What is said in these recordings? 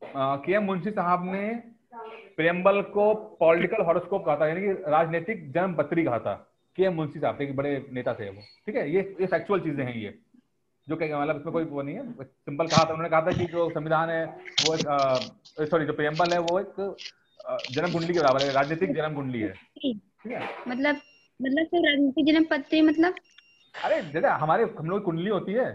के एम मुंशी साहब ने प्रेम्बल को पॉलिटिकल हॉरोस्कोप कहा था, यानी कि राजनीतिक जन्म पत्री कहा था। के एम मुंशी साहब एक बड़े नेता थे वो, ठीक है। ये फैक्चुअल चीजें हैं, ये जो क्या मतलब इसमें कोई वो नहीं है, सिंपल कहा था उन्होंने। कहा था कि जो संविधान है वो एक सॉरी जो प्रेम्बल है वो एक जन्म कुंडली के बराबर है, राजनीतिक जन्म कुंडली है, ठीक है। मतलब सिर्फ राजनीतिक जन्म पत्री मतलब, अरे जैसे हम लोग कुंडली होती है,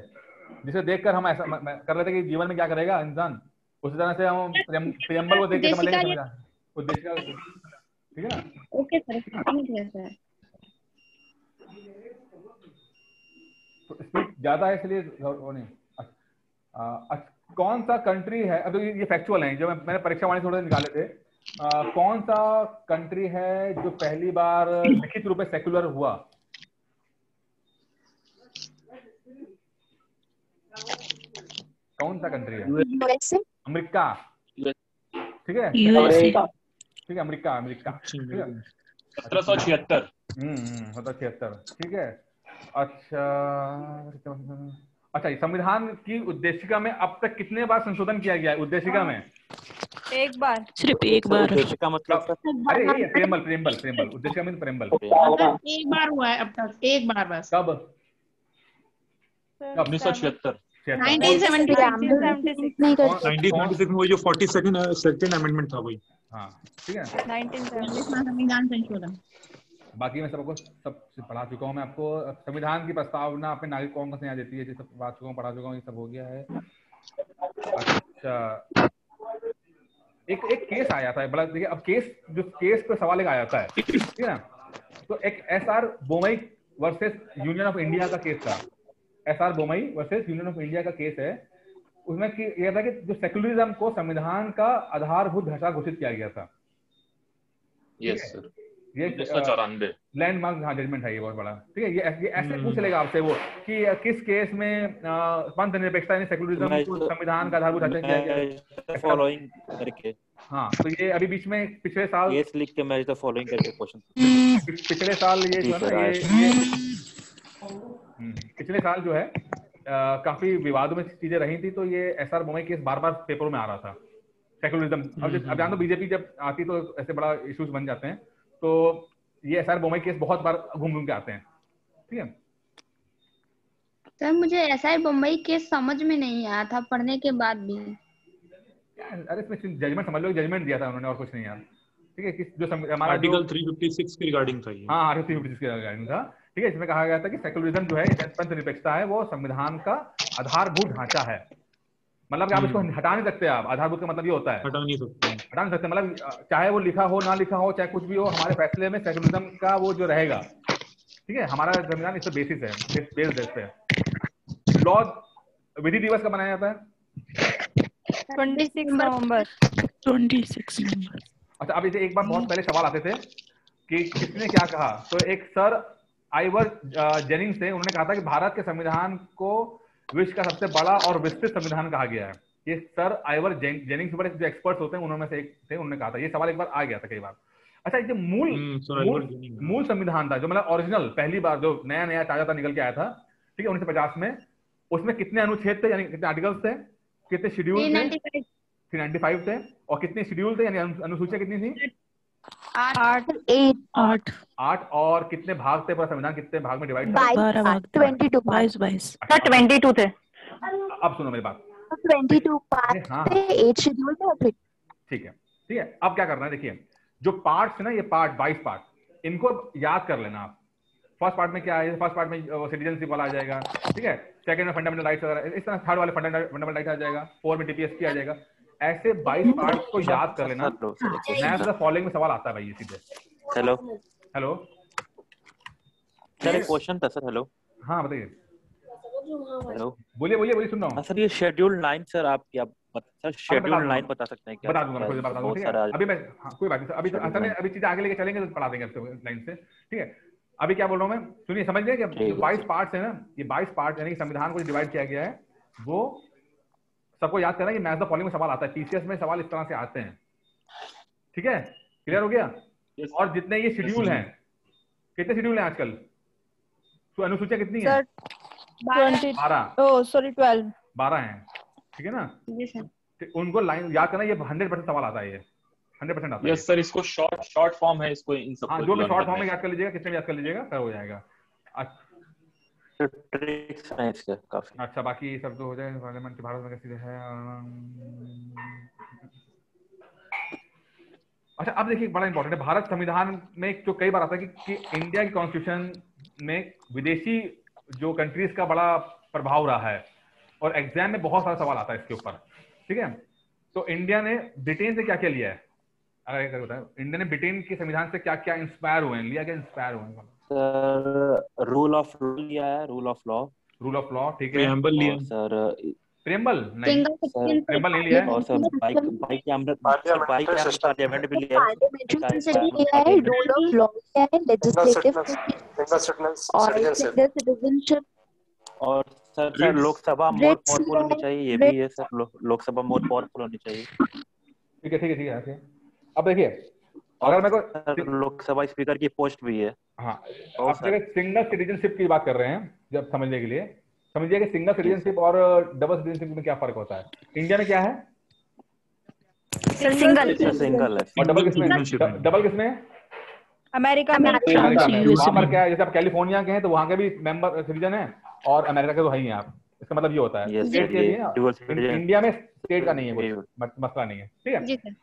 जिसे देखकर हम ऐसा कर रहे थे कि जीवन में क्या करेगा इंसान, उसी तरह से हम प्रेम्बल को देख के समझ लेंगे संविधान उद्देश्य का, ठीक है ना। ओके सर, समझ गया सर। तो स्पीड ज्यादा है इसलिए वो नहीं। कौन सा कंट्री है, अब ये फैक्चुअल है जो मैंने परीक्षा वाले थोड़े निकाले थे। कौन सा कंट्री है जो पहली बार लिखित रूप में सेक्युलर हुआ? कौन सा कंट्री है? यूएसए, अमेरिका, ठीक है, यूएसए, ठीक है, अमेरिका, ठीक है। 1776। 1776, ठीक है। अच्छा, संविधान की उद्देशिका में अब तक कितने बार संशोधन किया गया है? उद्देशिका में एक बार, सिर्फ एक बार। उद्देशिका मतलब अरे ये प्रेम्बल उद्देशिका में प्रेम्बल एक बार हुआ है अब तक, एक बार बस। कब? 1976। 1976 में वही जो 42nd अमेंडमेंट था वही। हाँ, ठीक है, 1976 संविधान संशोधन। बाकी मैं सब पढ़ा चुका हूँ। मैं आपको संविधान की प्रस्तावना अपने नागरिक कौन कौन से यहाँ देती है, ये सब पढ़ा चुका हूँ, ये सब हो गया है। अच्छा, एक केस आया था बड़ा, देखिए अब केस पे सवाल एक आया था, ठीक है ना। तो एक SR Bommai versus union of India का केस था। SR Bommai versus union of India का केस है। उसमें यह था कि जो सेक्युलरिज्म को संविधान का आधारभूत ढांचा घोषित किया गया था। यस सर, ये 1994 लैंडमार्क जजमेंट है ये बहुत बड़ा, ठीक है। ये ऐसे पूछ लेगा आपसे वो कि किस केस में पंथ निरपेक्षता यानी सेक्युलरिज्म को संविधान का आधारभूत ढांचा किया गया, फॉलोइंग करके। हाँ, तो ये अभी बीच में पिछले साल केस लिख के मैं तो फॉलोइंग करके क्वेश्चन पिछले साल ये जो है ना ये पिछले साल जो है काफी विवादों में चीजें रही थी। तो ये एसआर बोमई केस बार बार पेपरों में आ रहा था। सेक्युलरिज्म अब जान दो, बीजेपी जब आती तो ऐसे बड़ा इश्यूज बन जाते हैं। तो ये एसआर बोमई केस बहुत बार घूम के आते हैं, ठीक है। सर मुझे एसआर बोमई केस समझ में नहीं आया था पढ़ने के बाद भी। अरे इसमें जजमेंट समझ लो, जजमेंट दिया था उन्होंने और कुछ नहीं यार, ठीक है। जो हमारा आर्टिकल 356 के रिगार्डिंग था ये। हाँ, आर्टिकल 356 के रिगार्डिंग था, ठीक है। इसमें कहा गया था कि सेक्युलरिज्म जो है, पंथ निरपेक्षता है, वो संविधान का आधारभूत ढांचा है। मतलब कि आप इसको हटा नहीं सकते। आप आधारभूत का मतलब ये होता है हटा नहीं सकते। मतलब चाहे वो लिखा हो ना लिखा हो, चाहे कुछ भी हो, हमारे फैसले में सेक्युलरिज्म का वो जो रहेगा, ठीक है। हमारा संविधान इस पर बेसिस है, बेस पे। लॉ विधि दिवस कब मनाया जाता है? 26 नवंबर। 26 नवंबर। अच्छा, अब इसे एक बार बहुत पहले सवाल आते थे कि किसने क्या कहा। तो एक सर आइवर जेनिंग्स थे, उन्होंने कहा था कि भारत के संविधान को विश्व का सबसे बड़ा और विस्तृत संविधान कहा गया है। ये सर आइवर जेनिंग्स बड़े जो एक्सपर्ट्स होते हैं उन्होंने से एक थे, उन्होंने कहा था। ये सवाल एक बार आ गया था कई बार। अच्छा, जो मूल संविधान था, जो मतलब ओरिजिनल पहली बार जो नया ताजा निकल के आया था, ठीक है, 1950 में, उसमें कितने अनुच्छेद थे, यानी कितने आर्टिकल्स थे, कितने शेड्यूल थे? 395 थे। और कितने शेड्यूल थे, यानी अनुसूचियां कितनी थी? 8 और कितने भाग थे? पूरा संविधान कितने भाग में डिवाइड था? 22 थे। अब सुनो मेरी बात। 22 पार्ट थे, 8 शेड्यूल थे। ठीक है। अब क्या करना है, देखिए जो पार्ट्स है ना, ये पार्ट 22 पार्ट, इनको याद कर लेना आप। फर्स्ट पार्ट में क्या है? फर्स्ट पार्ट में सिटीजनशिप वाला आ जाएगा, ठीक है। सेकंड में फंडामेंटल राइट्स वगैरह, इस तरह थर्ड वाले फंडामेंटल राइट्स आ जाएगा। 4 में टीपीएसपी आ जाएगा। ऐसे 22 पार्ट्स को याद कर लेना। मैथ द फॉलोइंग में सवाल आता है भाई, सीधे। हेलो सर, एक क्वेश्चन था सर। हेलो, हाँ बताइए। हेलो, बोलिए, सुन रहा हूँ। सर ये शेड्यूल 9 सर, आप क्या सर शेड्यूल 9 बता सकते हैं क्या? बता दूंगा, बता दूंगा। अभी मैं कोई बात नहीं, अभी तो असल में अभी चीजें आगे लेके चलेंगे तो पढ़ा देंगे लाइन से, ठीक है। अभी क्या बोल रहा हूँ मैं, सुनिए, समझ गए कि 22 पार्ट्स है ना, ये 22 पार्ट यानी कि संविधान को डिवाइड किया गया है, वो सबको याद करना है कि मैथ द फॉलोइंग में सवाल आता है। टीसीएस में सवाल इस तरह से आते हैं, ठीक है। क्लियर हो गया? और जितने ये शेड्यूल हैं, कितने शेड्यूल हैं आजकल? तो अनुसूचियां कितनी है? 12 हैं। ठीक है ना? जी सर। उनको लाइन याद करना, ये 100% सवाल आता है, ये 100% आता है। यस सर, इसको शॉर्ट फॉर्म है, इसको इन सबको हाँ, जो भी learn शॉर्ट करना फॉर्म में है। याद कर लीजिएगा, कितने भी याद कर लीजिएगा, कर हो जाएगा। ट्रिक्स हैं इसके काफी। अच्छा, बाकी सब तो हो जाए। पार्लियामेंट भारत में कैसी है? अच्छा, अब देखिए बड़ा इंपॉर्टेंट है, भारत संविधान में जो कई बार आता है कि इंडिया की कॉन्स्टिट्यूशन में विदेशी जो कंट्रीज का बड़ा प्रभाव रहा है, और एग्जाम में बहुत सारा सवाल आता है इसके ऊपर। ठीक है, तो इंडिया ने ब्रिटेन से क्या क्या लिया है? अगर बताएं, इंडिया ने ब्रिटेन के संविधान से क्या क्या इंस्पायर हुए हैं, लिया क्या इंस्पायर हुए हैं? सर रूल ऑफ लॉ लिया है, rule of law. Rule of law, ठीक है। प्रियम्बल लिया। और सर प्रेम्बल नहीं, सिंगल सिटीजन प्रेम्बल नहीं लिया है। और सर बाई पार्लियामेंट भी लिया है। पार्लियामेंट्री सिस्टम लिया है, रूल ऑफ लॉ लिया है, लेजिस्लेटिव और सिंगल सिटीजनशिप। और सर लोकसभा मोर पावरफुल होनी चाहिए, ये भी है सर, लोकसभा मोर पावरफुल होनी चाहिए। ठीक है, ठीक है, ठीक है, ठीक है। अब देखिए, अगर मेरे को लोकसभा स्पीकर की पोस्ट भी है। हाँ, आप जगह सिंगल सिटीजनशिप की बात कर रहे हैं, जब समझने के लिए समझिए कि सिंगल सिटीजनशिप और डबल सिटीजनशिप में क्या फर्क होता है। इंडिया में क्या है? सिंगल सिंगल है। और डबल किसमें? डबल किसमें है? अमेरिका में। अमेरिका में। वहां पर क्या है, जैसे आप कैलिफोर्निया के हैं तो वहां के भी मेंबर सिटीजन है, और अमेरिका के तो है ही हैं आप। इसका मतलब ये होता है स्टेट के लिए, इंडिया में स्टेट का नहीं है, कोई मसला नहीं है। ठीक है,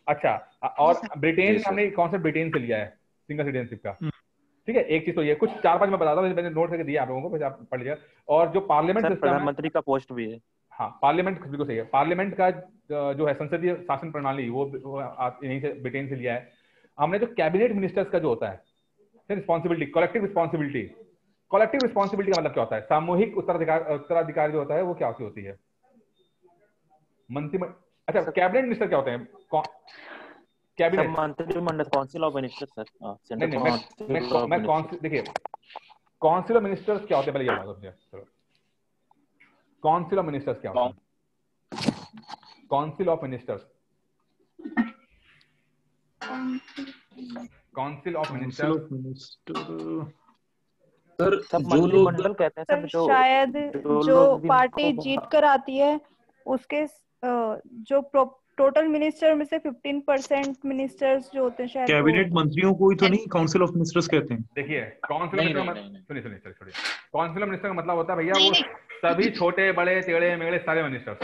अच्छा। और ब्रिटेन में हमने कॉन्सेप्ट ब्रिटेन से लिया है सिंगल सिटीजनशिप का। ठीक है, एक चीज तो ये, कुछ 4-5 मैं बताता हूँ, मैंने नोट करके दिया आप लोगों को, फिर आप पढ़ लीजिए। और जो पार्लियामेंट सिस्टम है, प्रधानमंत्री का पोस्ट भी है। हाँ, पार्लियामेंट बिल्कुल सही है। पार्लियामेंट का जो है संसदीय शासन प्रणाली, वो यहीं से ब्रिटेन से लिया है हमने। जो कैबिनेट मिनिस्टर्स का जो होता है responsibility, collective responsibility. Collective responsibility का मतलब क्या होता है? सामूहिक उत्तराधिकार जो होता है वो क्या होती है? मंत्री। अच्छा, कैबिनेट मिनिस्टर क्या होते हैं? कैबिनेट मंत्रिमंडल, काउंसिल ऑफ मिनिस्टर सर। देखिए, काउंसिल ऑफ मिनिस्टर्स क्या होते हैं, पहले ये बात चलो। काउंसिल ऑफ मिनिस्टर्स क्या होता है? Council of ministers, council of ministers sir जो लोग कहते हैं सर, शायद जो पार्टी जीत कर आती है उसके जो टोटल मिनिस्टर में से 15% मिनिस्टर्स जो होते हैं शायद कैबिनेट मंत्रियों को ही तो नहीं काउंसिल ऑफ मिनिस्टर्स कहते हैं। देखिए, काउंसिल ऑफ मिनिस्टर, सुनिए, काउंसिल ऑफ मिनिस्टर का मतलब होता है भैया वो सभी छोटे बड़े टेढ़े मेढ़े सारे मिनिस्टर्स,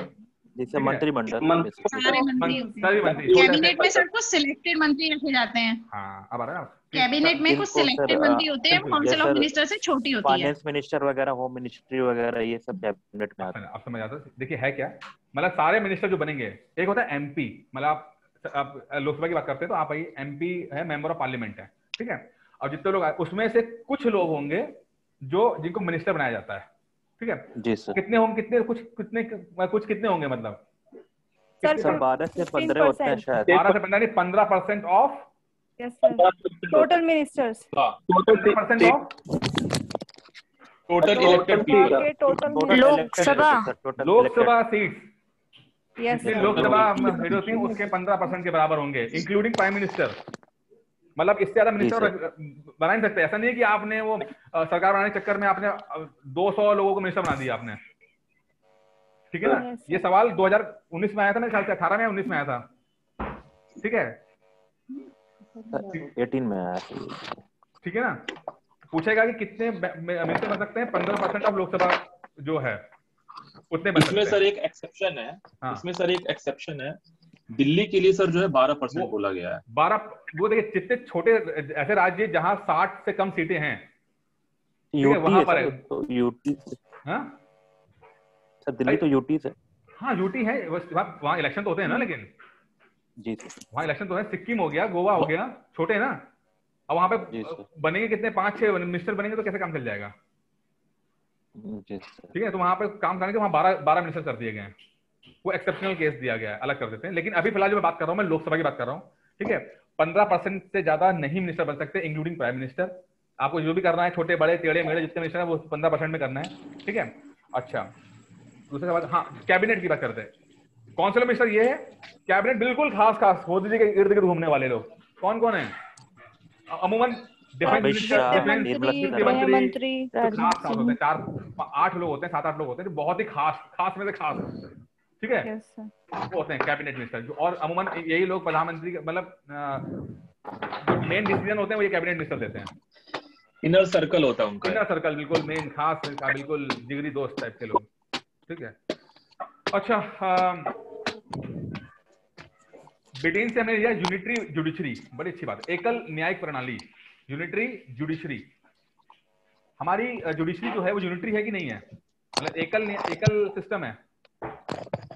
जैसे मंत्रिमंडल, सारे मंत्री सभी मंत्री। कैबिनेट में सर कुछ सिलेक्टेड मंत्री रखे जाते हैं। हाँ, अब आ रहा है। कैबिनेट में कुछ सिलेक्टेड मंत्री होते हैं, काउंसिल ऑफ मिनिस्टर से छोटी होती है। फाइनेंस मिनिस्टर वगैरह, होम मिनिस्ट्री वगैरह, ये सब कैबिनेट में आते हैं। आप समझ आता है। देखिए है क्या, मतलब सारे मिनिस्टर जो बनेंगे, एक होता है एमपी, मतलब आप लोकसभा की बात करते हैं तो आप एमपी है, मेंबर ऑफ पार्लियामेंट है। ठीक है, और जितने लोग उसमें से कुछ लोग होंगे जो जिनको मिनिस्टर बनाया जाता है। ठीक है जी सर। कितने होंगे, कितने होंगे, मतलब सर 12 से 15 होते हैं शायद। 12 से 15 नहीं, 15% of total ministers, total of total elected Lok Sabha seats, yes Lok Sabha होती है उसके 15% के बराबर होंगे, इंक्लूडिंग प्राइम मिनिस्टर। मतलब इससे ज्यादा मिनिस्टर बना नहीं सकते। ऐसा नहीं है कि आपने वो सरकार बनाने के चक्कर में आपने 200 लोगों को मिनिस्टर बना दिया आपने। ठीक है ना, ये सवाल 2019 में आया था, मेरे ख्याल से 18 में या 19 में आया था। ठीक है, 18 में आया। ठीक है ना, पूछेगा कि कितने मिनिस्टर बन सकते हैं, 15% ऑफ लोकसभा जो है उतने बन सकते हैं। इसमें सर एक एक्सेप्शन है। हाँ। इसमें सर एक एक्सेप्शन है, दिल्ली के लिए सर जो है 12% बोला गया है। 12, वो देखिए जितने छोटे ऐसे राज्य जहां 60 से कम सीटें हैं, वहां पर यूटी। हाँ सर दिल्ली तो यूटी से। हाँ, यूटी है, वहां इलेक्शन तो होते हैं ना, लेकिन जी वहां इलेक्शन तो है। सिक्किम हो गया, गोवा हो गया, छोटे है ना। अब वहां पे बनेंगे कितने, 5-6 मिनिस्टर बनेंगे तो कैसे काम चल जाएगा? ठीक है, तो वहां पे काम करने के वहां 12 मिनिस्टर कर दिए गए हैं। वो एक्सेप्शनल केस दिया गया है, अलग कर देते हैं। लेकिन अभी फिलहाल जो मैं बात कर रहा हूँ, मैं लोकसभा की बात कर रहा हूँ। ठीक है, 15% से ज्यादा नहीं मिनिस्टर बन सकते, इंक्लूडिंग प्राइम मिनिस्टर। आपको जो भी करना है, छोटे बड़े टेढ़े मेढ़े जितने मिनिस्टर है वो 15% में करना है। ठीक है, अच्छा दूसरी बात, हाँ कैबिनेट की बात करते हैं। काउंसिल ऑफ मिनिस्टर ये है, कैबिनेट बिल्कुल खास मोदी जी के इर्द गिर्द घूमने वाले लोग कौन कौन है? अमूमन डिफेंस मंत्री, 4-8 लोग होते हैं, 7-8 लोग होते हैं जो बहुत ही खास में से खास। ठीक है, Yes, sir. वो होते हैं कैबिनेट मिनिस्टर। और अमूमन यही लोग प्रधानमंत्री मतलब जो मेन डिसीजन होते हैं वो ये कैबिनेट मिनिस्टर देते हैं। इनर सर्कल होता है उनका। इनर सर्कल, बिल्कुल मेन खास, बिल्कुल जिगरी दोस्त टाइप के लोग। ठीक है, अच्छा, ब्रिटेन से हमने लिया यूनिटरी जुडिशरी, बड़ी अच्छी बात है, एकल न्यायिक प्रणाली, यूनिटरी जुडिशरी। हमारी जुडिशरी जो है वो यूनिटरी है कि नहीं है, मतलब एकल सिस्टम है,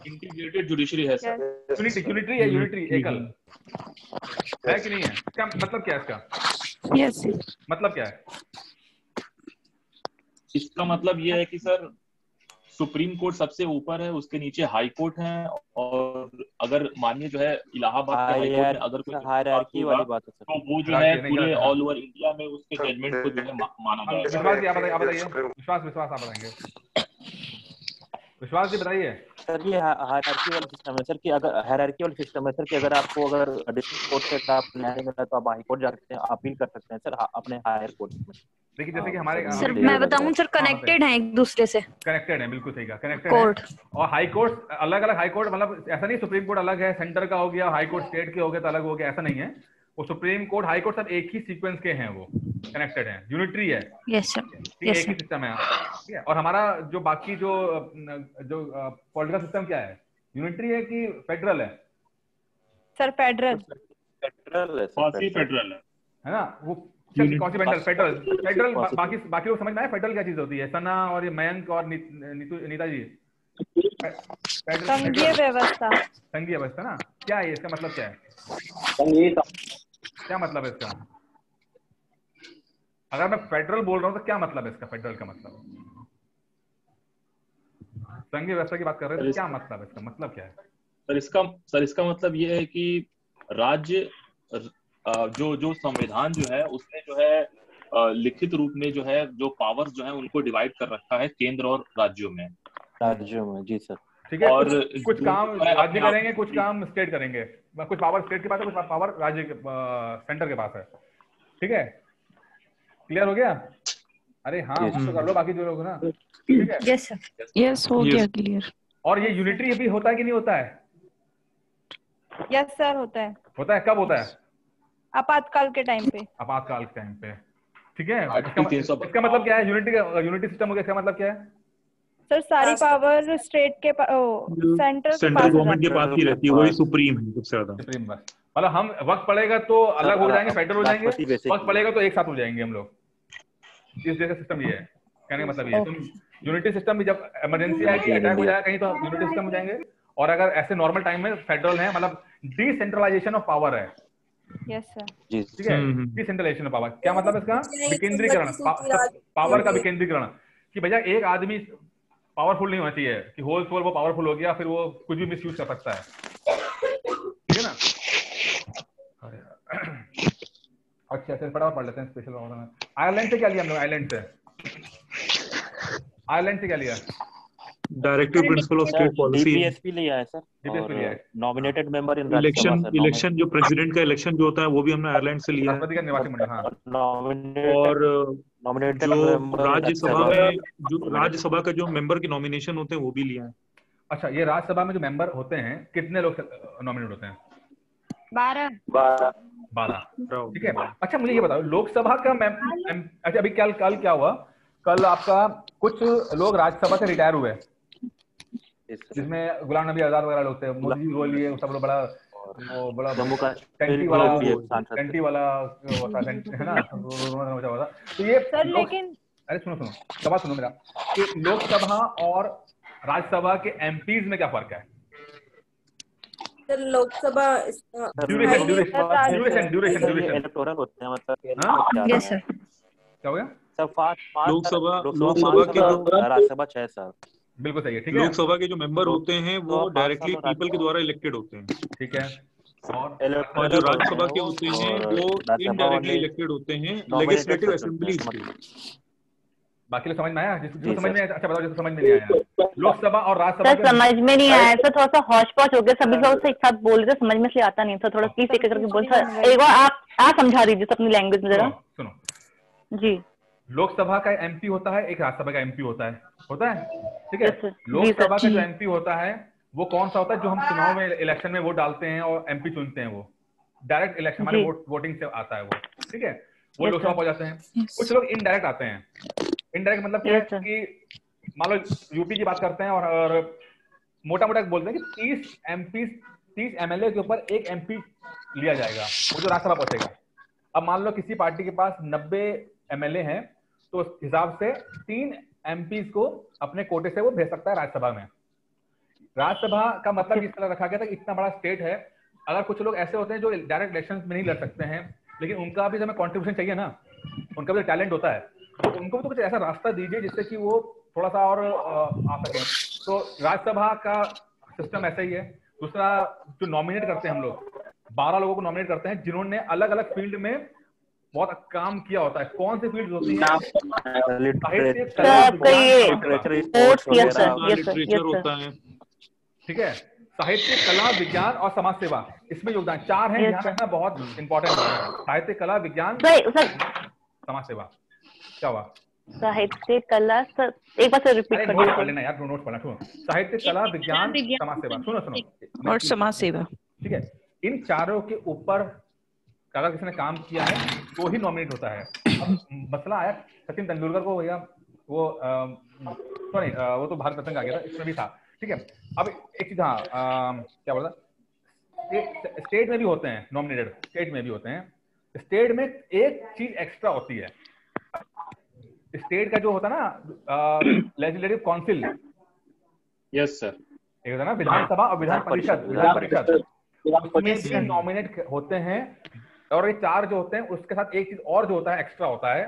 इंटीग्रेटेड जुडिशरी है सर। यूनिटरी है, यूनिटरी एकल है कि नहीं है, क्या मतलब क्या है इसका? Yes. मतलब क्या है इसका मतलब ये है कि सर सुप्रीम कोर्ट सबसे ऊपर है, उसके नीचे हाई कोर्ट है, और अगर मानिए जो है इलाहाबाद के हाई कोर्ट में अगर कोई हायरार्की वाली बात है सर। तो वो जो है पूरे ऑल ओवर इंडिया में उसके जजमेंट को जो है माना जाएगा। विश्वास जी आप बताइए, विश्वास आप बताएंगे, विश्वास जी बताइए। सर ये हायरार्की वाला सिस्टम है सर, कि अगर हायरार्की वाला सिस्टम है सर, कि अगर आपको अगर डिस्ट्रिक्ट कोर्ट से आप न्याय मिला तो आप हाई कोर्ट जा सकते हैं, अपील कर सकते हैं सर अपने हायर कोर्ट में। देखिए जैसे कि हमारे सर मैं बताऊं सर, कनेक्टेड हैं एक दूसरे से, कनेक्टेड है, बिल्कुल सही कहा, कनेक्टेड कोर्ट है। और हाई कोर्ट अलग अलग, हाई कोर्ट मतलब ऐसा नहीं सुप्रीम कोर्ट अलग है, सेंटर का हो गया, हाई कोर्ट स्टेट के हो गए तो अलग हो गया, ऐसा नहीं है। वो सुप्रीम कोर्ट, हाई कोर्ट सब एक ही सीक्वेंस के हैं, वो कनेक्टेड है, यूनिटरी है। यस सर, एक ही सिस्टम है, ठीक है। और हमारा जो बाकी जो पॉलिटिकल सिस्टम क्या है, यूनिटरी है कि फेडरल है? सर फेडरल फेडरल है ना, वो कौन सी फेडरल बाकी लोग समझ में आए फेडरल क्या चीज होती है? सना और ये मयंक और नीता जी, संघीय व्यवस्था, संघीय व्यवस्था ना, क्या है इसका मतलब, क्या है, क्या मतलब है इसका? अगर मैं फेडरल बोल रहा हूँ तो क्या मतलब है इसका, फेडरल का मतलब? संघीय व्यवस्था की बात कर रहे हैं तो क्या मतलब है इसका, मतलब क्या है सर? इसका मतलब ये है कि राज्य जो संविधान जो है उसने जो है लिखित रूप में जो है जो पावर जो है उनको डिवाइड कर रखा है केंद्र और राज्यों में। जी सर, ठीक है। और कुछ काम राज्य करेंगे, कुछ काम स्टेट करेंगे, कुछ पावर स्टेट के पास है, कुछ पावर राज्य के सेंटर के पास है। ठीक है, क्लियर हो गया? अरे हाँ तो कर लो बाकी जो लोग ना, ठीक है। यस सर, यस हो गया क्लियर। और ये यूनिटरी भी होता है कि नहीं होता है? यस सर होता है। होता है, कब होता है? आपातकाल के टाइम पे, आपातकाल के टाइम पे, ठीक है। इसका मतलब क्या है, यूनिटी सिस्टम हो गया, इसका मतलब क्या है सर? सारी पावर स्टेट के सेंटर गवर्नमेंट के पास ही रहती है, वही सुप्रीम है सबसे ज्यादा। सुप्रीम बस, मतलब हम वक्त पड़ेगा तो अलग हो जाएंगे, फेडरल हो जाएंगे, वक्त पड़ेगा तो एक साथ हो जाएंगे हम लोग। इस जैसा सिस्टम ये है, कहने का मतलब ये है। तुम यूनिटी सिस्टम भी जब इमरजेंसी आएगी, अटैक हो जाएगा कहीं, तो यूनिटी सिस्टम हो जाएंगे। और अगर ऐसे नॉर्मल टाइम में फेडरल है, मतलब डिसेंट्रलाइजेशन ऑफ पावर है। यस सर, ठीक है, डिसेंट्रलाइजेशन ऑफ पावर क्या मतलब इसका? विकेंद्रीकरण, पावर का विकेंद्रीकरण, कि भैया एक आदमी पावरफुल नहीं होना चाहिए कि होल सोल वो पावरफुल हो गया फिर वो कुछ भी मिसयूज कर सकता है। ठीक है ना? अच्छा फटाफट पढ़ लेते हैं स्पेशल पावर में। आयरलैंड से क्या लिया हम लोग? आयरलैंड से क्या लिया? Directive principle of state policy, DPSP लिया है सर। डीपीएसपी लिया है। नॉमिनेटेड मेंबर इन इलेक्शन जो प्रेसिडेंट का इलेक्शन जो होता है वो भी हमने आयरलैंड से लिया है। राष्ट्रपति का निर्वाचन मंडल, हाँ। और जो राज्यसभा का जो मेंबर के नॉमिनेशन होते हैं वो भी लिया है। अच्छा, ये राज्यसभा में जो मेंबर होते हैं कितने लोग नॉमिनेट होते हैं? 12। ठीक है। अच्छा मुझे ये बताओ, लोकसभा का अच्छा अभी कल क्या हुआ? कल आपका कुछ लोग राज्यसभा से रिटायर हुए, जिसमें गुलाम नबी आजाद वगैरह लोग थे, मोदी जी को लिए सब लोग बड़ा टंकी वाला है ना, तो ये सर लेकिन अरे सुनो सवाल सुनो मेरा, कि लोकसभा और राज्यसभा के एमपीज में क्या फर्क है? लोकसभा ड्यूरेशन इलेक्टोरल होते हैं, मतलब यस सर। क्या हो गया? लोकसभा के राज्यसभा 6 साल। बिल्कुल सही है। ठीक है, लोकसभा के जो मेंबर होते हैं वो डायरेक्टली पीपल के द्वारा इलेक्टेड होते हैं। ठीक है। और जो राज्यसभा के होते हैं वो इनडायरेक्टली इलेक्टेड होते हैं लेजिस्लेटिव असेंबली से। बाकी लोग समझ में आया? जिसको समझ में आया अच्छा बताओ, जिसको समझ में नहीं आया। लोकसभा और राज्यसभा समझ में नहीं आया सर, थोड़ा सा हौच पौच हो गया, सभी लोग एक साथ बोल रहे, समझ में से आता नहीं था, थोड़ा प्लीज एक करके बोल सर, एक बार आप समझा दीजिए अपनी लैंग्वेज में जरा। सुनो जी, लोकसभा का एमपी होता है, एक राज्यसभा का एमपी होता है। ठीक है। लोकसभा का जो एमपी होता है वो कौन सा होता है जो हम चुनाव में इलेक्शन में वोट डालते हैं और एमपी चुनते हैं, वो डायरेक्ट इलेक्शन हमारे वोटिंग से आता है वो, ठीक है, वो लोकसभा पहुंच जाते हैं। कुछ लोग इनडायरेक्ट आते हैं। इनडायरेक्ट मतलब क्या है कि मान लो यूपी की बात करते हैं और मोटा मोटा बोलते हैं कि 30 एमएलए के ऊपर एक एमपी लिया जाएगा, वो जो राज्यसभा पहुंचेगा। अब मान लो किसी पार्टी के पास 90 एमएलए हैं, तो उस हिसाब से 3 एमपी को अपने कोटे से वो भेज सकता है राज्यसभा में। राज्यसभा का मतलब इस तरह रखा गया था कि इतना बड़ा स्टेट है, अगर कुछ लोग ऐसे होते हैं जो डायरेक्ट इलेक्शन में नहीं लड़ सकते हैं, लेकिन उनका भी हमें कॉन्ट्रीब्यूशन चाहिए ना, उनका भी टैलेंट होता है, तो उनको भी तो कुछ ऐसा रास्ता दीजिए जिससे कि वो थोड़ा सा और आ सके। तो राज्यसभा का सिस्टम ऐसा ही है। दूसरा, जो नॉमिनेट करते हैं हम लोग, 12 लोगों को नॉमिनेट करते हैं जिन्होंने अलग अलग फील्ड में बहुत काम किया होता है। कौन सी फील्ड होती है? साहित्य, कला, ठीक है, साहित्य, कला, विज्ञान और समाज सेवा, इसमें योगदान 4 है। ध्यान रखना, बहुत इंपॉर्टेंट है। साहित्य, कला, विज्ञान, समाज सेवा। क्या हुआ? साहित्य, कला, एक बार से रिपीट कर नोट पढ़ लेना यार, नोट पढ़ना। सुनो, साहित्य, कला, विज्ञान, समाज सेवा। सुनो और समाज सेवा, ठीक है। इन चारों के ऊपर अगर किसी ने काम किया है तो ही नॉमिनेट होता है। अब मसला आया सचिन तेंदुलकर को, भैया वो सॉरी वो तो भारत रत्न आ गया था, इसमें भी था, ठीक है। अब एक चीज, हाँ, क्या बोला, स्टेट में भी होते हैं नॉमिनेटेड, स्टेट में भी होते हैं। स्टेट में एक चीज एक्स्ट्रा होती है, स्टेट का जो होता है ना लेजिस्लेटिव काउंसिल, यस सर, एक होता है ना विधानसभा और विधान परिषद, उसमें भी नॉमिनेट होते हैं। और ये 4 जो होते हैं उसके साथ एक चीज और जो होता है, एक्स्ट्रा होता है,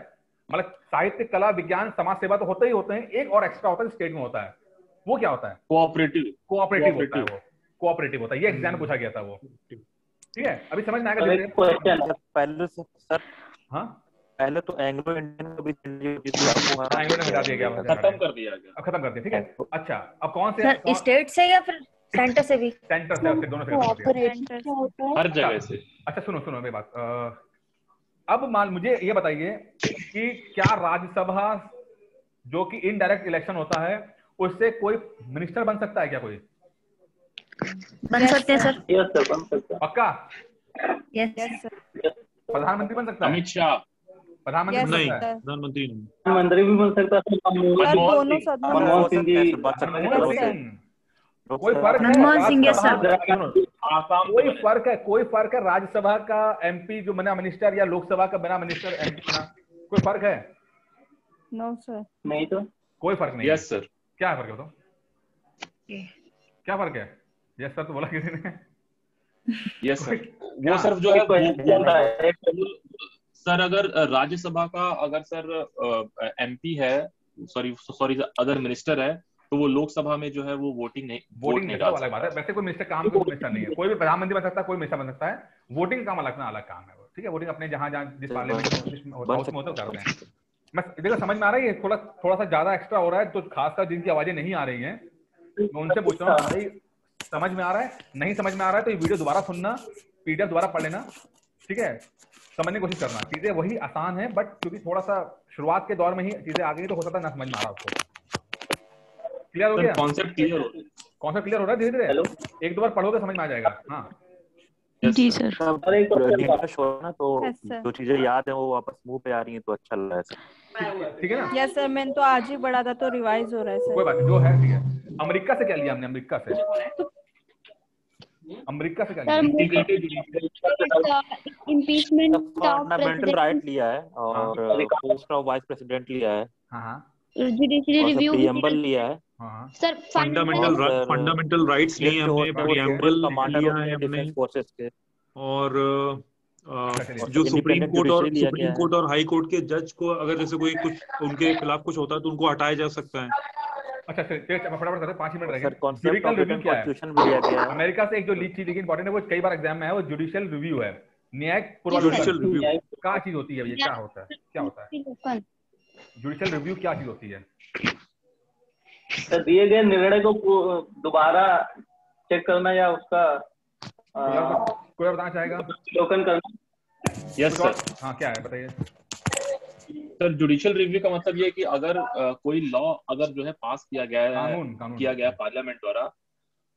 मतलब साहित्य, कला, विज्ञान, समाज सेवा तो होते ही होते हैं, एक और एक्स्ट्रा होता है स्टेट में होता है। वो क्या होता है? कोऑपरेटिव होता है। वो कोऑपरेटिव होता है, ये एग्जाम पूछा गया था वो, ठीक है। अभी समझ में आएगा। पहले सर, हाँ, पहले तो एंग्लो इंडियन को भी एंग्लो ने हटा दिया गया, खत्म कर दिया गया, अब खत्म कर दिया, ठीक है। अच्छा, अब कौन से स्टेट से या फिर सेंटर से भी? सेंटर से, दोनों से, हर जगह से। अच्छा सुनो मेरी बात। अब मान मुझे ये बताइए कि क्या राज्यसभा जो कि इनडायरेक्ट इलेक्शन होता है, उससे कोई मिनिस्टर बन सकता है क्या? कोई बन सकते हैं सर। यस सर, बन सकता है। पक्का? Yes sir. प्रधानमंत्री बन सकता है? अमित शाह प्रधानमंत्री नहीं, मंत्री भी बन सकता है। मनमोहन सिंह जी, कोई फर्क है? कोई फर्क है राज्यसभा का एमपी जो बना मिनिस्टर या लोकसभा का बना मिनिस्टर एमपी बना? कोई फर्क है? No sir. नहीं तो कोई फर्क नहीं। Yes sir. क्या फर्क है? तो क्या फर्क है? यस सर तो बोला किसी ने। यस सर, वो सर जो है सर, अगर राज्यसभा का अगर सर एमपी है, सॉरी अगर मिनिस्टर है, तो वो लोकसभा में जो है वो वोटिंग नहीं अलग बात है। वैसे कोई मिनिस्टर काम कोई मिनिस्टर नहीं है, कोई भी प्रधानमंत्री बन सकता है, कोई मिनिस्टर बन सकता है। वोटिंग काम अलग काम है, ठीक है। वोटिंग अपने जहाँ जिस पार्लियामेंट में हाउस में होता है करते हैं। मैं देखो समझ में आ रहा है, थोड़ा सा ज्यादा एक्स्ट्रा हो रहा है, तो खासकर जिनकी आवाजें नहीं आ रही हैं मैं उनसे पूछ रहा हूँ, भाई समझ में आ रहा है? नहीं समझ में आ रहा है तो ये वीडियो दोबारा सुनना, पीडीएफ दोबारा पढ़ लेना, ठीक है। समझने की कोशिश करना, चीजें वही आसान है, बट क्योंकि थोड़ा सा शुरुआत के दौर में ही चीजें आ गई तो हो सकता है ना समझ में आ रहा उसको। क्लियर हो गया? कॉन्सेप्ट क्लियर हो रहा है धीरे धीरे, 1-2 बार पढ़ोगे समझ में आ जाएगा। हाँ जी सर। ना तो जो चीजें याद है वो वापस मुंह पे आ रही हैं तो अच्छा लग रहा है सर, ठीक है ना? यस सर, मैंने तो आज ही पढ़ा था तो रिवाइज हो रहा है सर। कोई बात नहीं, जो है ठीक है। अमेरिका से क्या लिया हमने? अमेरिका से क्या लिया? इम्पीचमेंट फंडामेंटल राइट लिया है और पोस्ट ऑफ वाइस प्रेसिडेंट लिया है, जुडिशरी रिव्यू प्रीएम्बल लिया है सर, फंडामेंटल राइट्स लिए हमने, प्रीएम्बल लिया है हमने, फोर्सेस के, और जो सुप्रीम कोर्ट और हाई कोर्ट के जज को अगर जैसे कोई कुछ उनके खिलाफ कुछ होता है तो उनको हटाया जा सकता है। अच्छा फटाफट करते 5 मिनट रह गए। जुडिशियल रिव्यू क्या है? अमेरिका से एक जो लीक चीज इंपॉर्टेंट है, वो कई बार एग्जाम में है, वो जुडिशियल रिव्यू है। न्यायिक पूर्वावलोकन क्या चीज होती है? ये क्या होता है? जुडिशियल रिव्यू क्या चीज होती है? दिए गए निर्णय को दोबारा चेक करना या उसका कोई बताना चाहेगा? अवलोकन करना। Yes sir. हाँ क्या है बताइए सर। जुडिशियल रिव्यू का मतलब ये है कि अगर कोई लॉ अगर जो है पास किया गया है, कानून किया गया पार्लियामेंट द्वारा,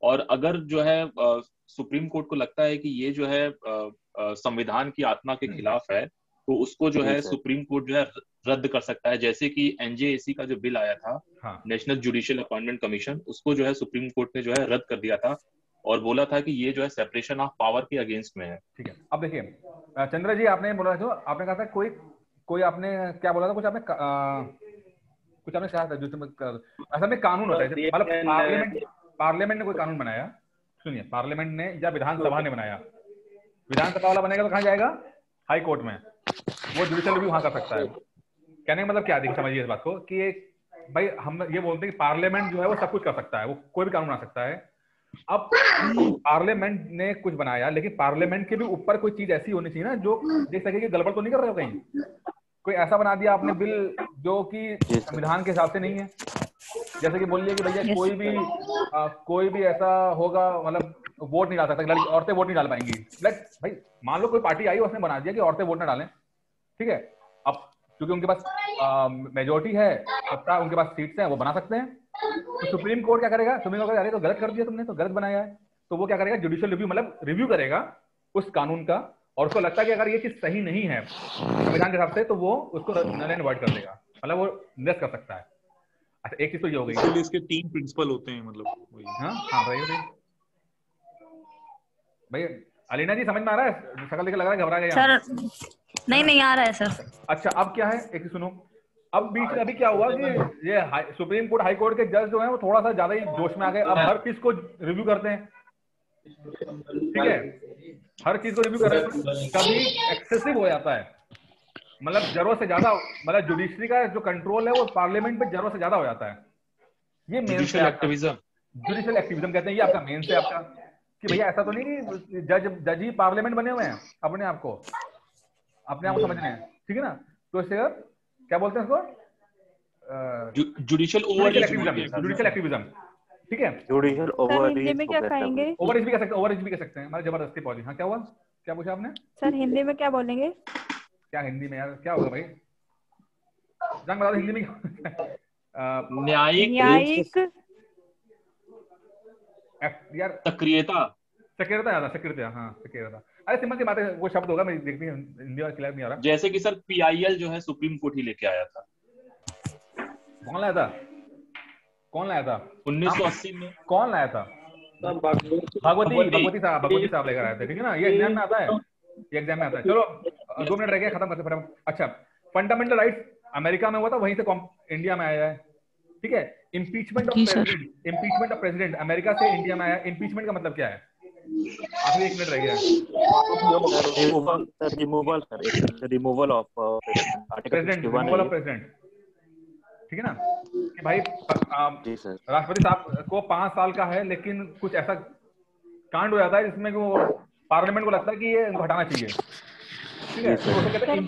और अगर जो है सुप्रीम कोर्ट को लगता है कि ये जो है संविधान की आत्मा के खिलाफ है, तो उसको जो है सुप्रीम कोर्ट जो है रद्द कर सकता है। जैसे कि एनजेएसी का जो बिल आया था, नेशनल जुडिशियल अपॉइंटमेंट कमीशन, उसको जो है सुप्रीम कोर्ट ने जो है रद्द कर दिया था और बोला था कि ये जो है सेपरेशन ऑफ पावर के अगेंस्ट में है। ठीक है, अब देखिए चंद्र जी, आपने बोला जो आपने कहा था कोई आपने क्या बोला था, कुछ आपने कहा था जो ऐसा में कानून होता है, मतलब पार्लियामेंट ने कोई कानून बनाया, सुनिए, पार्लियामेंट ने या विधानसभा ने बनाया, विधानसभा वाला बनेगा तो कहाँ जाएगा, हाई कोर्ट में, वो जुडिशियल रिव्यू वहां कर सकता है। कहने का मतलब क्या है, समझिए इस बात को कि भाई हम ये बोलते हैं कि पार्लियामेंट जो है वो सब कुछ कर सकता है, वो कोई भी कानून बना सकता है। अब पार्लियामेंट ने कुछ बनाया, लेकिन पार्लियामेंट के भी ऊपर कोई चीज ऐसी होनी चाहिए ना जो देख सके कि गड़बड़ तो नहीं कर रहे हो कहीं। कोई ऐसा बना दिया आपने बिल जो कि संविधान के हिसाब से नहीं है, जैसे कि बोलिए कि भैया कोई भी ऐसा होगा, मतलब वोट नहीं डाल सकता, औरतें वोट नहीं डाल पाएंगी। भाई मान लो कोई पार्टी आई, उसने बना दिया कि औरतें वोट ना डालें, ठीक है। अब क्योंकि उनके पास मेजोरिटी है, सत्ता उनके पास सीट्स हैं, वो बना सकते हैं। तो सुप्रीम कोर्ट क्या करेगा, सुप्रीम कोर्ट अरे तो गलत कर दिया तुमने, तो गलत बनाया है, तो वो क्या करेगा, जुडिशियल रिव्यू, मतलब रिव्यू करेगा उस कानून का, और उसको लगता है कि अगर ये चीज सही नहीं है संविधान के हिसाब से, तो वो उसको नल एंड वॉइड कर देगा, मतलब वो निरस्त कर सकता है। अच्छा, एक चीज तो ये हो गई, इसलिए इसके 3 प्रिंसिपल होते हैं, मतलब वही। हाँ भाई अलीना जी समझ में आ रहा है, शकल देख लग रहा है घबरा गए सर। नहीं आ रहा है सर। अच्छा, अब क्या है, एक सुनो, अब बीच में अभी क्या हुआ कि ये सुप्रीम कोर्ट, हाई कोर्ट के जज जो हैं वो थोड़ा सा ज्यादा ही जोश में आ गए। अब हर चीज को रिव्यू करते हैं, ठीक है, हर चीज को रिव्यू कर रहे हैं, कभी एक्सेसिव हो जाता है, मतलब जरूरत से ज्यादा, मतलब जुडिशरी का जो कंट्रोल है वो पार्लियामेंट पे जरूरत से ज्यादा हो जाता है। ये मेन जुडिशियल एक्टिविज्म कहते हैं, ये आपका मेन से आपका कि भैया ऐसा तो नहीं कि जज ही पार्लियामेंट बने हुए हैं, अपने आप को समझने हैं, ठीक है ना। तो इससे क्या बोलते हैं इसको, जुडिशियल एक्टिविज्म, ठीक है। जुडिशियल हिंदी में क्या कहेंगे, ओवररीच भी कह सकते हैं, मतलब जबरदस्ती पहुंची। हाँ क्या हुआ, क्या पूछा आपने सर, हिंदी में क्या बोलेंगे, क्या हिंदी में यार क्या होगा भाई, जंग बता दो हिंदी में न्यायिक यार, सक्रियता, हाँ सक्रियता। अरे सिंपल सी बात है, वो शब्द होगा, मैं देखती हूँ हिंदी में क्लियर नहीं आ रहा। जैसे कि सर पीआईएल जो है सुप्रीम कोर्ट ही लेके आया था। कौन लाया था 1980 में? कौन लाया था? भगवती साहब लेकर आए थे, ठीक है ना। ये एग्जाम में आता है, चलो 2 मिनट रह गए, खत्म करते फटाफट। अच्छा, फंडामेंटल राइट्स अमेरिका में हुआ था, वहीं से इंडिया में आया है, ठीक है। इम्पीचमेंट ऑफ प्रेसिडेंट अमेरिका से इंडिया में आया। इम्पीचमेंट का मतलब क्या है, आखिरी 1 मिनट रह गया। रिमूवल ऑफ प्रेसिडेंट, ठीक है ना, कि भाई राष्ट्रपति साहब को 5 साल का है, लेकिन कुछ ऐसा कांड हो जाता है जिसमें वो पार्लियामेंट को लगता है कि ये इनको हटाना चाहिए, ठीक है। तो उसे कहते हैं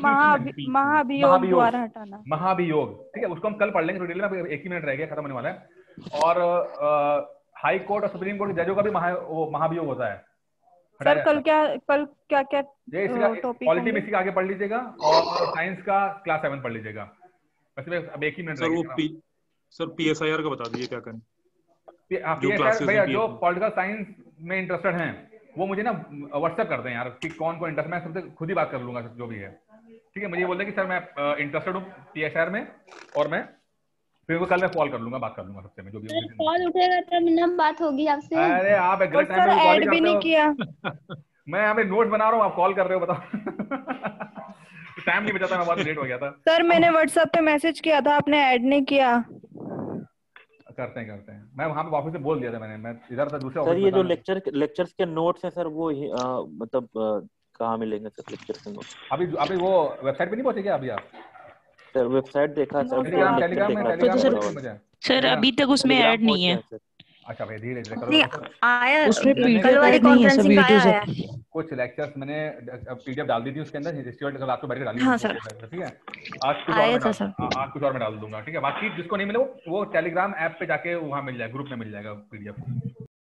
महाभियोग द्वारा हटाना, महाभियोग, ठीक है। उसको हम कल पढ़ लेंगे डिटेल में, 1 ही मिनट रह गया, खत्म होने वाला है। और हाई कोर्ट और सुप्रीम कोर्ट के जजों का भी महाभियोग होता है। सर कल क्या टॉपिक, पॉलिटी में इसी का आगे पढ़ लीजिएगा, और साइंस का क्लास 7 पढ़ लीजिएगा। अब 1 ही मिनट सर पीएसआईआर का बता दीजिए क्या करें। भैया जो पॉलिटिकल साइंस में इंटरेस्टेड हैं वो मुझे ना व्हाट्सएप कर दें यार, कि कौन इंटरेस्ट, मैं सबसे खुद ही बात कर लूंगा जो भी है, ठीक है। मुझे बोल दें कि सर मैं इंटरेस्टेड हूँ पीएसआईआर में, और मैं फिर कल मैं कॉल कर लूंगा, बात कर लूंगा सबसे, में जो भी कॉल उठेगा तब ना बात होगी आपसे। अरे आप गलत टाइम पे कॉल भी नहीं किया। मैं यहाँ पे नोट बना रहा हूँ, आप कॉल कर रहे हो, बताओ। टाइम नहीं बचा था, मैं बहुत लेट हो गया था। सर मैंने व्हाट्सएप पे मैसेज किया था, आपने ऐड नहीं किया। करते हैं, मैं वहाँ पे ऑफिस से बोल दिया था मैंने, मैं इधर था दूसरे सर। ये जो लेक्चर्स के नोट्स हैं सर, वो मतलब कहाँ मिलेंगे सर लेक्चर के नोट्स? अभी वो वेबसाइट पे नहीं पहुंचे क्या अभी आप? सर वेबसाइट देखा सर, टेलीग्राम सर अभी तक उसमें ऐड नहीं है। अच्छा भाई धीरे धीरे करो, आया उसमें कल वाली कॉन्फ्रेंसिंग का आया। कुछ लेक्चर्स मैंने पीडीएफ डाल दी थी उसके अंदर, हिस्ट्री कल आपको बैठ के डाली। हाँ सर, ठीक है, आज कुछ और में डाल दूंगा, ठीक है। बाकी जिसको नहीं मिले वो टेलीग्राम ऐप पे जाके वहाँ मिल जाएगा, ग्रुप में मिल जाएगा पीडीएफ।